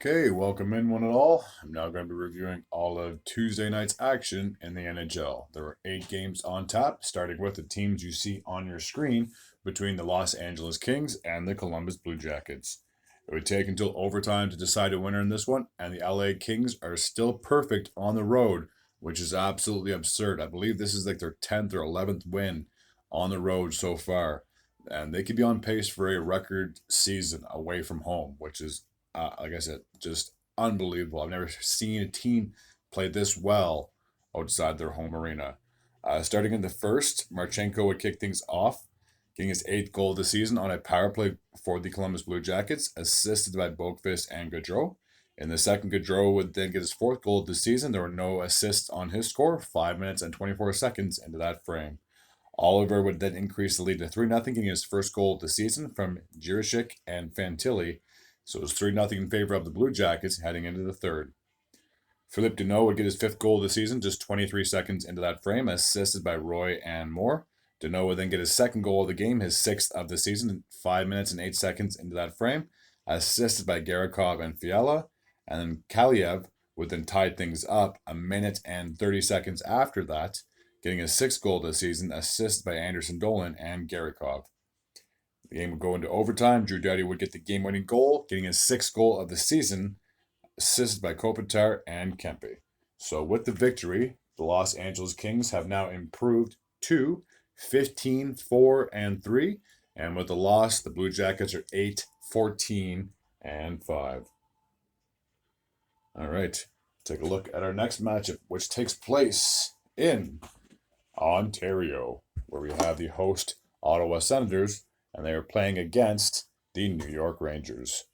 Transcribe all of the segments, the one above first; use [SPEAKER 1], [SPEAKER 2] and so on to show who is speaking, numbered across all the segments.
[SPEAKER 1] Okay, welcome in one and all. I'm now going to be reviewing all of Tuesday night's action in the NHL. There are 8 games on tap, starting with the teams you see on your screen between the Los Angeles Kings and the Columbus Blue Jackets. It would take until overtime to decide a winner in this one, and the LA Kings are still perfect on the road, which is absolutely absurd. I believe this is like their 10th or 11th win on the road so far, and they could be on pace for a record season away from home, which is like I said, just unbelievable. I've never seen a team play this well outside their home arena. Starting in the first, Marchenko would kick things off, getting his 8th goal of the season on a power play for the Columbus Blue Jackets, assisted by Boqvist and Gaudreau. In the second, Gaudreau would then get his 4th goal of the season. There were no assists on his score, 5 minutes and 24 seconds into that frame. Oliver would then increase the lead to 3-0, getting his first goal of the season from Jiricek and Fantilli. So it was 3-0 in favor of the Blue Jackets heading into the third. Philippe Deneau would get his 5th goal of the season just 23 seconds into that frame, assisted by Roy and Moore. Deneau would then get his 2nd goal of the game, his 6th of the season, 5 minutes and 8 seconds into that frame, assisted by Garikov and Fiala. And then Kaliev would then tie things up a minute and 30 seconds after that, getting his 6th goal of the season, assisted by Anderson Dolan and Garikov. The game would go into overtime. Drew Doughty would get the game-winning goal, getting his 6th goal of the season, assisted by Kopitar and Kempe. So with the victory, the Los Angeles Kings have now improved to 15, 4, and 3. And with the loss, the Blue Jackets are 8, 14, and 5. All right, take a look at our next matchup, which takes place in Ontario, where we have the host Ottawa Senators, and they are playing against the New York Rangers.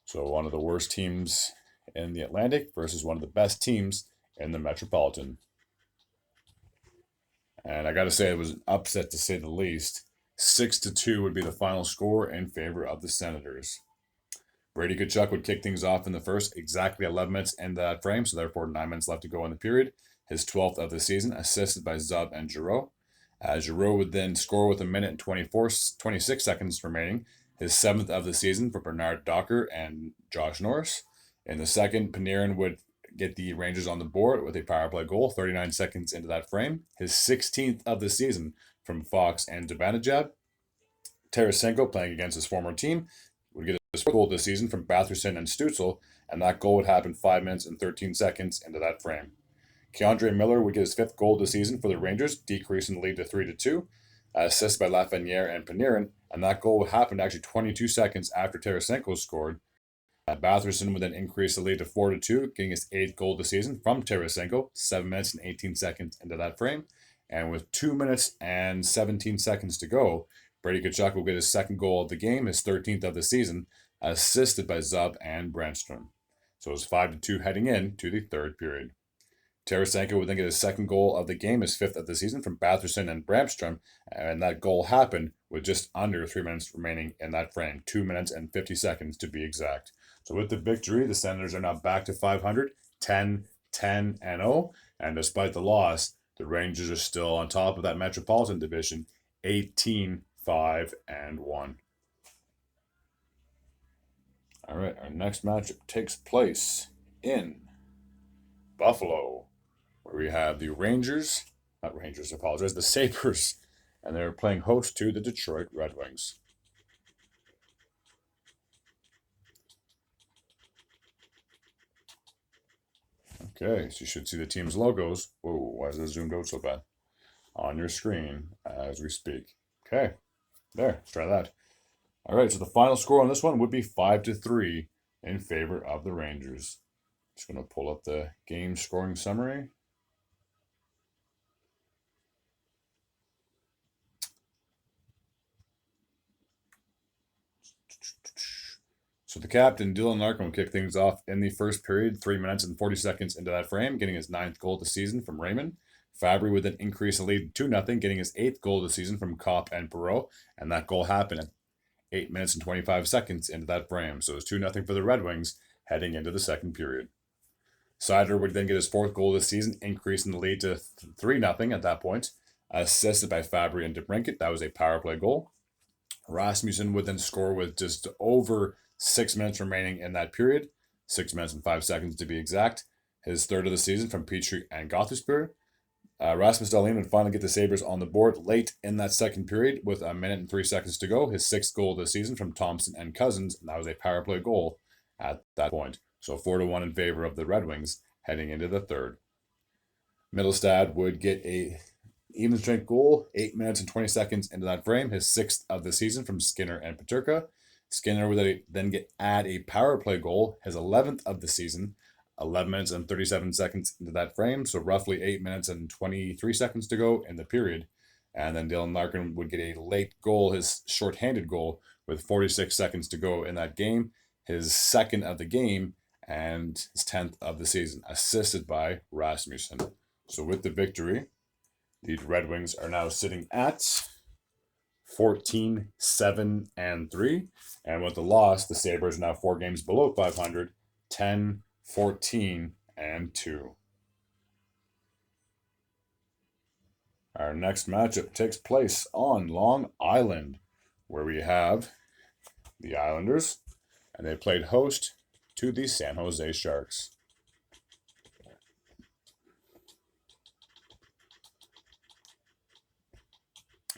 [SPEAKER 1] So one of the worst teams in the Atlantic versus one of the best teams in the Metropolitan. And I got to say, it was an upset to say the least. 6-2 would be the final score in favor of the Senators. Brady Tkachuk would kick things off in the first, exactly 11 minutes into that frame, so therefore 9 minutes left to go in the period. His 12th of the season, assisted by Zub and Giroux. Giroux would then score with a minute and 26 seconds remaining, his 7th of the season for Bernard Docker and Josh Norris. In the second, Panarin would get the Rangers on the board with a power play goal 39 seconds into that frame, his 16th of the season from Fox and Zibanejad. Tarasenko, playing against his former team, would get his 4th goal this season from Batherson and Stützle, and that goal would happen 5 minutes and 13 seconds into that frame. Keandre Miller would get his 5th goal this season for the Rangers, decreasing the lead to 3-2, assisted by Lafreniere and Panarin, and that goal happened actually 22 seconds after Tarasenko scored. Batherson would then increase the lead to 4-2, getting his 8th goal this season from Tarasenko, 7 minutes and 18 seconds into that frame. And with 2 minutes and 17 seconds to go, Brady Tkachuk will get his 2nd goal of the game, his 13th of the season, assisted by Zub and Brandstrom. So it was 5-2 heading in to the third period. Tarasenko would then get his 2nd goal of the game, his 5th of the season, from Batherson and Bramstrom, and that goal happened with just under 3 minutes remaining in that frame, 2 minutes and 50 seconds to be exact. So with the victory, the Senators are now back to 500, 10, 10, and 0, and despite the loss, the Rangers are still on top of that Metropolitan Division, 18, 5, and 1. All right, our next matchup takes place in Buffalo, where we have the the Sabres, and they're playing host to the Detroit Red Wings. Okay, so you should see the team's logos. Whoa, why is it zoomed out so bad? On your screen as we speak. Okay, there, let's try that. All right, so the final score on this one would be 5-3 in favor of the Rangers. Just going to pull up the game scoring summary. So the captain, Dylan Larkin, will kick things off in the first period, 3 minutes and 40 seconds into that frame, getting his 9th goal of the season from Raymond. Fabry would then increase the lead to 2-0, getting his 8th goal of the season from Kopp and Perreault, and that goal happened at 8 minutes and 25 seconds into that frame. So it was 2-0 for the Red Wings heading into the second period. Seider would then get his 4th goal of the season, increasing the lead to 3-0 at that point, assisted by Fabry and DeBrincat. That was a power play goal. Rasmussen would then score with just over 6 minutes remaining in that period, 6 minutes and 5 seconds to be exact. His third of the season from Petrie and Gothenburg. Rasmus Dahlin would finally get the Sabres on the board late in that second period with 1 minute and 3 seconds to go. His sixth goal of the season from Thompson and Cousins, and that was a power play goal at that point. So 4-1 in favor of the Red Wings heading into the third. Middlestad would get a even strength goal, 8 minutes and 20 seconds into that frame, his sixth of the season from Skinner and Peterka. Skinner would then add a power play goal, his 11th of the season, 11 minutes and 37 seconds into that frame, so roughly 8 minutes and 23 seconds to go in the period. And then Dylan Larkin would get a late goal, his shorthanded goal, with 46 seconds to go in that game, his second of the game, and his 10th of the season, assisted by Rasmussen. So with the victory, the Red Wings are now sitting at 14, 7, and 3. And with the loss, the Sabres are now 4 games below 500, 10, 14, and 2. Our next matchup takes place on Long Island, where we have the Islanders, and they played host to the San Jose Sharks.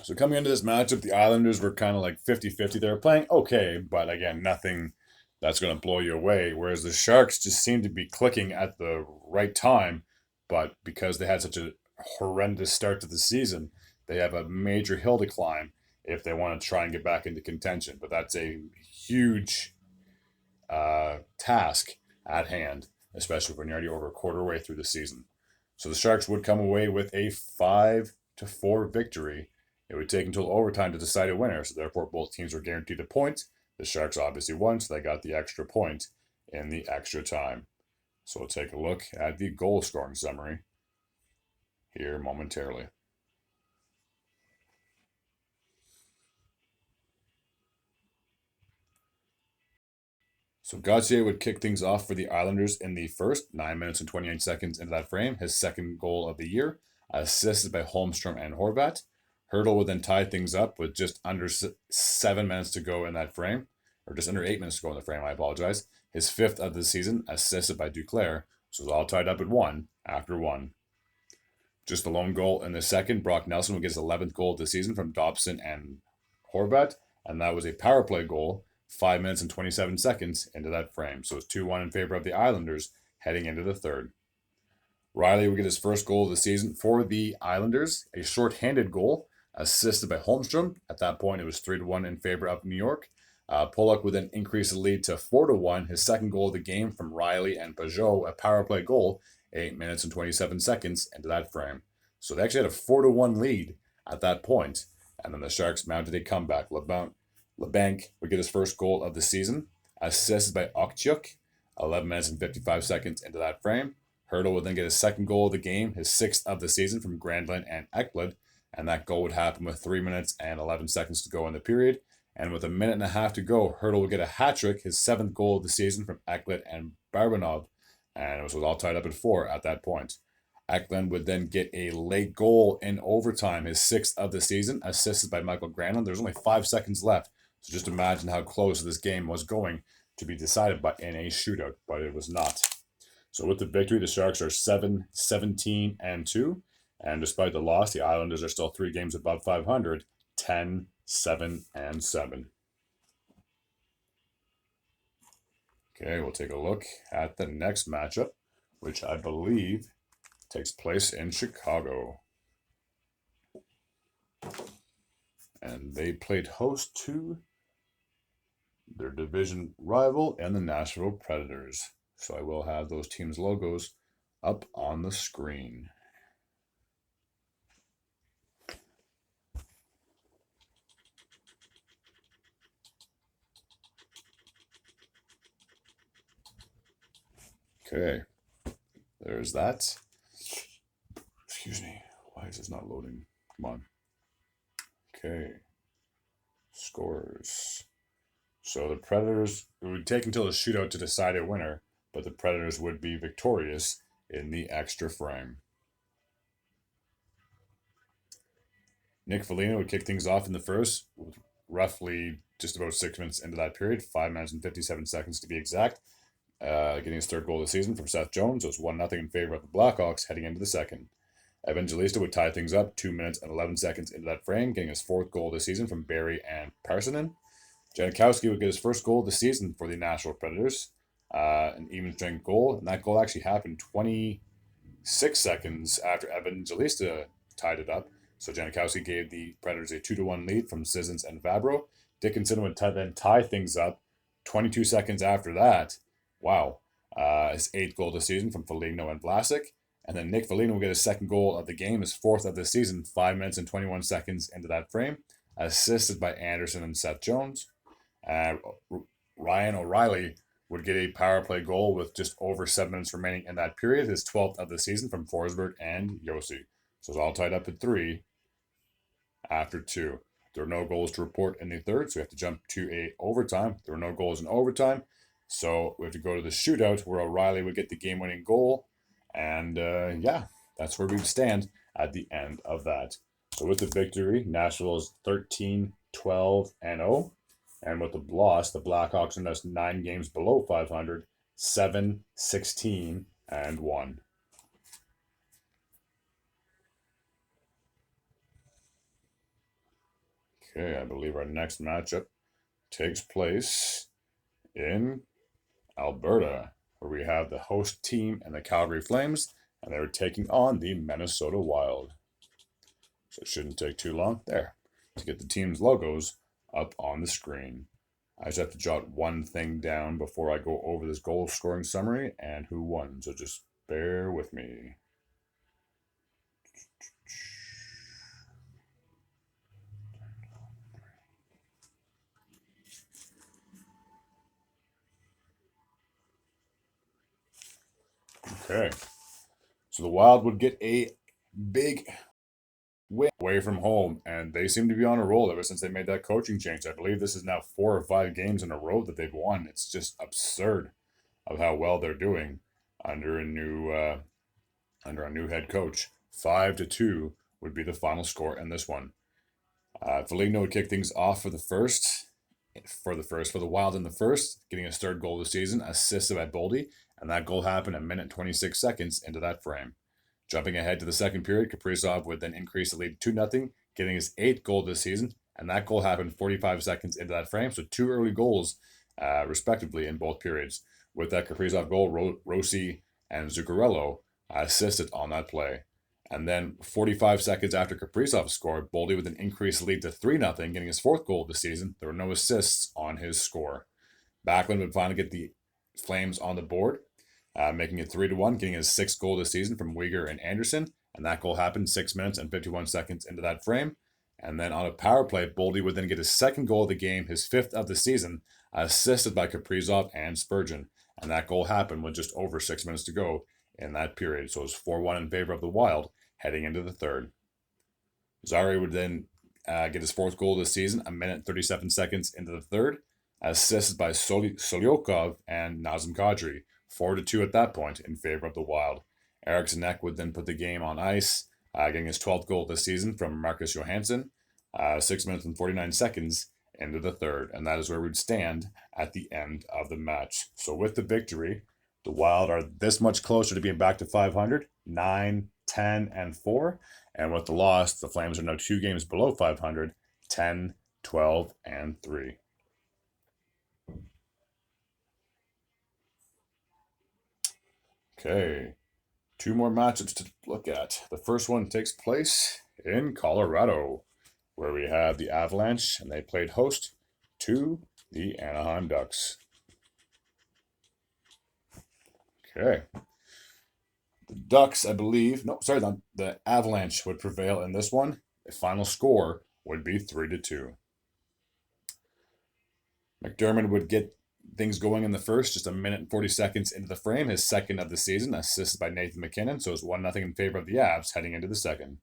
[SPEAKER 1] So coming into this matchup, the Islanders were kind of like 50-50. They were playing okay, but again, nothing that's going to blow you away. Whereas the Sharks just seemed to be clicking at the right time, but because they had such a horrendous start to the season, they have a major hill to climb if they want to try and get back into contention. But that's a huge task at hand, especially when you're already over a quarter way through the season. So the Sharks would come away with a 5-4 victory. It would take until overtime to decide a winner, so therefore both teams were guaranteed a point. The Sharks obviously won, so they got the extra point in the extra time. So we'll take a look at the goal scoring summary here momentarily. So Gauthier would kick things off for the Islanders in the first, 9 minutes and 28 seconds into that frame, his second goal of the year, assisted by Holmstrom and Horvat. Hurdle would then tie things up with just under 7 minutes to go in that frame, or just under 8 minutes to go in the frame, I apologize. His fifth of the season, assisted by Duclair, so it was all tied up at 1 after 1. Just the lone goal in the second, Brock Nelson would get his 11th goal of the season from Dobson and Horvat, and that was a power play goal, 5 minutes and 27 seconds into that frame. So it's 2-1 in favor of the Islanders heading into the third. Riley would get his first goal of the season for the Islanders, a shorthanded goal, assisted by Holmstrom. At that point, it was 3-1 in favor of New York. Pollock would then increase the lead to 4-1, his second goal of the game from Riley and Peugeot, a power play goal, 8 minutes and 27 seconds into that frame. So they actually had a 4-1 lead at that point, and then the Sharks mounted a comeback. LeBanc would get his first goal of the season, assisted by Okchuk, 11 minutes and 55 seconds into that frame. Hurdle would then get his second goal of the game, his sixth of the season from Granlund and Ekblad, and that goal would happen with 3 minutes and 11 seconds to go in the period. And with a minute and a half to go, Hurdle would get a hat trick, his seventh goal of the season from Ekblad and Barbanov, and it was all tied up at 4 at that point. Ekblad would then get a late goal in overtime, his sixth of the season, assisted by Michael Granlund. There's only 5 seconds left, so just imagine how close this game was going to be decided by in a shootout, but it was not. So with the victory, the Sharks are 7, 17, and 2. And despite the loss, the Islanders are still 3 games above 500, 10, 7, and 7. Okay, we'll take a look at the next matchup, which I believe takes place in Chicago. And they played host to their division rival and the Nashville Predators. So I will have those teams' logos up on the screen. Okay, there's that. Excuse me, why is this not loading? Come on. Okay, scores. So the Predators, it would take until a shootout to decide a winner, but the Predators would be victorious in the extra frame. Nick Foligno would kick things off in the first, roughly just about 6 minutes into that period, 5 minutes and 57 seconds to be exact. getting his third goal of the season from Seth Jones. So it's 1-0 in favor of the Blackhawks heading into the second. Evangelista would tie things up 2 minutes and 11 seconds into that frame, getting his fourth goal of the season from Barry and Parsonen. Janikowski would get his first goal of the season for the Nashville Predators, an even strength goal, and that goal actually happened 26 seconds after Evangelista tied it up. So Janikowski gave the Predators a 2-1 lead from Sissons and Vabro. Dickinson would then tie things up 22 seconds after that. Wow. His eighth goal of the season from Foligno and Vlasic. And then Nick Foligno will get his second goal of the game, his fourth of the season, 5 minutes and 21 seconds into that frame, assisted by Anderson and Seth Jones. Ryan O'Reilly would get a power play goal with just over 7 minutes remaining in that period, his 12th of the season from Forsberg and Yossi. So it's all tied up at 3 after 2. There were no goals to report in the third, so we have to jump to a overtime. There were no goals in overtime, so we have to go to the shootout where O'Reilly would get the game-winning goal. And that's where we stand at the end of that. So with the victory, Nashville is 13-12-0. And with the loss, the Blackhawks are just 9 games below 500, 7-16-1. Okay, I believe our next matchup takes place in Alberta, where we have the host team and the Calgary Flames, and they're taking on the Minnesota Wild. So it shouldn't take too long there to get the team's logos up on the screen. I just have to jot one thing down before I go over this goal scoring summary and who won, so just bear with me. Okay, so the Wild would get a big win away from home, and they seem to be on a roll ever since they made that coaching change. I believe this is now 4 or 5 games in a row that they've won. It's just absurd of how well they're doing under a new head coach. 5-2 would be the final score in this one. Foligno would kick things off for the Wild in the first, getting his third goal of the season, assisted by Boldy, and that goal happened a minute 26 seconds into that frame. Jumping ahead to the second period, Kaprizov would then increase the lead to 2-0, getting his 8th goal of the season, and that goal happened 45 seconds into that frame, so 2 early goals, respectively, in both periods. With that Kaprizov goal, Rossi and Zuccarello assisted on that play. And then 45 seconds after Kaprizov scored, Boldy would then increase the lead to 3-0, getting his 4th goal of the season. There were no assists on his score. Backlund would finally get the Flames on the board, making it 3-1, getting his 6th goal of the season from Weegar and Anderson. And that goal happened 6 minutes and 51 seconds into that frame. And then on a power play, Boldy would then get his 2nd goal of the game, his 5th of the season, assisted by Kaprizov and Spurgeon. And that goal happened with just over 6 minutes to go in that period. So it was 4-1 in favor of the Wild heading into the third. Zari would then get his 4th goal of the season, a minute and 37 seconds into the third, assisted by Solyokov and Nazem Kadri. 4-2 at that point in favor of the Wild. Eric Zanek would then put the game on ice, getting his 12th goal of the season from Marcus Johansson, 6 minutes and 49 seconds into the third. And that is where we'd stand at the end of the match. So with the victory, the Wild are this much closer to being back to 500, 9-10-4. And with the loss, the Flames are now 2 games below 500, 10-12-3. Okay, 2 more matchups to look at. The first one takes place in Colorado, where we have the Avalanche, and they played host to the Anaheim Ducks. Okay. The Ducks, the Avalanche would prevail in this one. The final score would be 3-2. McDermott would get things going in the first, just a minute and 40 seconds into the frame, his 2nd of the season, assisted by Nathan MacKinnon, so it was 1-0 in favor of the Avs heading into the second.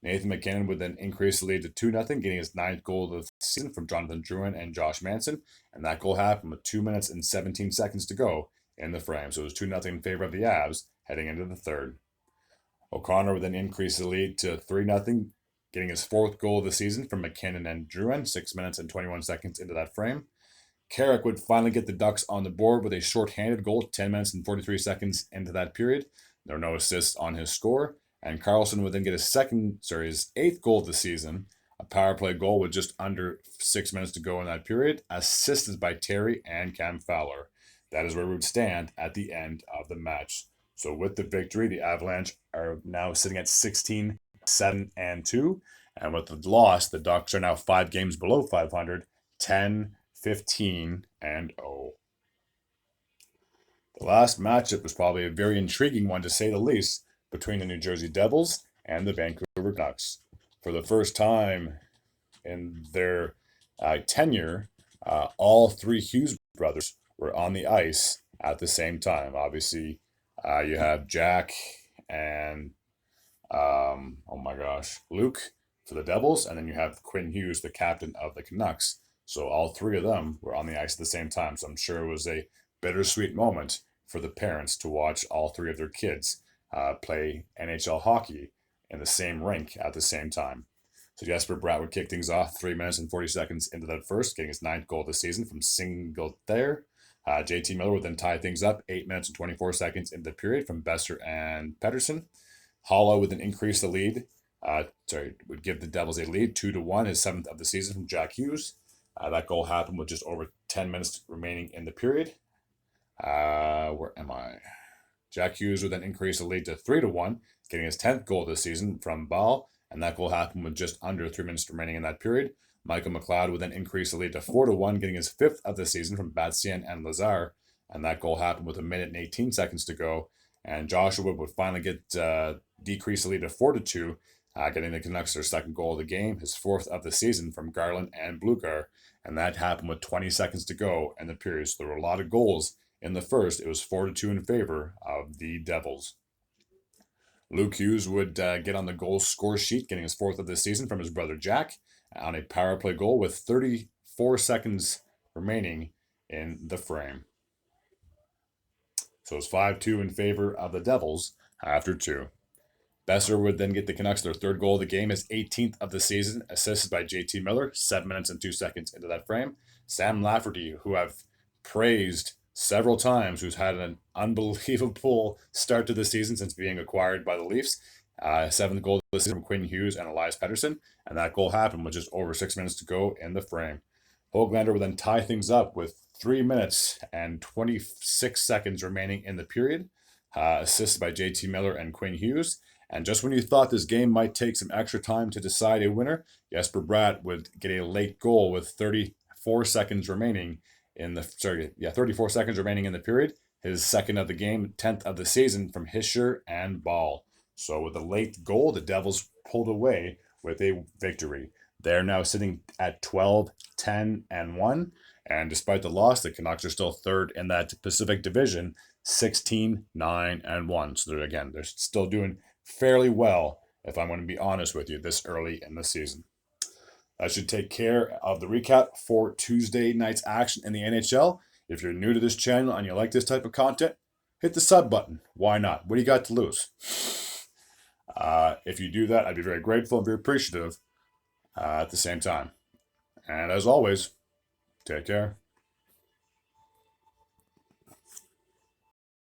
[SPEAKER 1] Nathan MacKinnon would then increase the lead to 2-0, getting his 9th goal of the season from Jonathan Drouin and Josh Manson, and that goal happened with 2 minutes and 17 seconds to go in the frame, so it was 2-0 in favor of the Avs heading into the third. O'Connor would then increase the lead to 3-0, getting his 4th goal of the season from McKinnon and Drouin, 6 minutes and 21 seconds into that frame. Carrick would finally get the Ducks on the board with a shorthanded goal 10 minutes and 43 seconds into that period. There were no assists on his score, and Carlson would then get his eighth goal of the season, a power play goal with just under 6 minutes to go in that period, assisted by Terry and Cam Fowler. That is where we would stand at the end of the match. So with the victory, the Avalanche are now sitting at 16, 7, and 2. And with the loss, the Ducks are now 5 games below 500, 10, 15, and 0. The last matchup was probably a very intriguing one, to say the least, between the New Jersey Devils and the Vancouver Canucks. For the first time in their tenure, all three Hughes brothers were on the ice at the same time. Obviously, you have Jack and oh my gosh, Luke for the Devils, and then you have Quinn Hughes, the captain of the Canucks. So all three of them were on the ice at the same time. So I'm sure it was a bittersweet moment for the parents to watch all three of their kids play NHL hockey in the same rink at the same time. So Jesper Bratt would kick things off 3 minutes and 40 seconds into that first, getting his 9th goal of the season from single there. JT Miller would then tie things up 8 minutes and 24 seconds into the period from Besser and Pedersen. Hollow would then increase the lead. Would give the Devils a lead 2-1, his 7th of the season from Jack Hughes. That goal happened with just over 10 minutes remaining in the period. Where am I? Jack Hughes would then increase the lead to 3-1, getting his 10th goal of the season from Ball, and that goal happened with just under 3 minutes remaining in that period. Michael McLeod would then increase the lead to 4-1, getting his 5th of the season from Batsien and Lazar, and that goal happened with 1 minute and 18 seconds to go. And Joshua would finally get decrease the lead to 4-2, getting the Canucks their 2nd goal of the game, his 4th of the season from Garland and Bluegar, and that happened with 20 seconds to go in the period. So there were a lot of goals in the first. It was 4-2 in favor of the Devils. Luke Hughes would get on the goal score sheet, getting his 4th of the season from his brother Jack on a power play goal with 34 seconds remaining in the frame. So it's 5-2 in favor of the Devils after 2. Besser would then get the Canucks their 3rd goal of the game, his 18th of the season, assisted by JT Miller, 7 minutes and 2 seconds into that frame. Sam Lafferty, who I've praised several times, who's had an unbelievable start to the season since being acquired by the Leafs. 7th goal of the season from Quinn Hughes and Elias Pettersson, and that goal happened with just over 6 minutes to go in the frame. Höglander would then tie things up with 3 minutes and 26 seconds remaining in the period, assisted by JT Miller and Quinn Hughes. And just when you thought this game might take some extra time to decide a winner, Jesper Bratt would get a late goal with 34 seconds remaining in the 34 seconds remaining in the period. His 2nd of the game, 10th of the season from Hischer and Ball. So with a late goal, the Devils pulled away with a victory. They're now sitting at 12, 10, and 1. And despite the loss, the Canucks are still 3rd in that Pacific Division, 16, 9, and 1. So they're still doing fairly well, if I'm going to be honest with you, this early in the season. I should take care of the recap for Tuesday night's action in the NHL. If you're new to this channel and you like this type of content, hit the sub button. Why not? What do you got to lose? If you do that, I'd be very grateful and very appreciative at the same time. And as always, take care.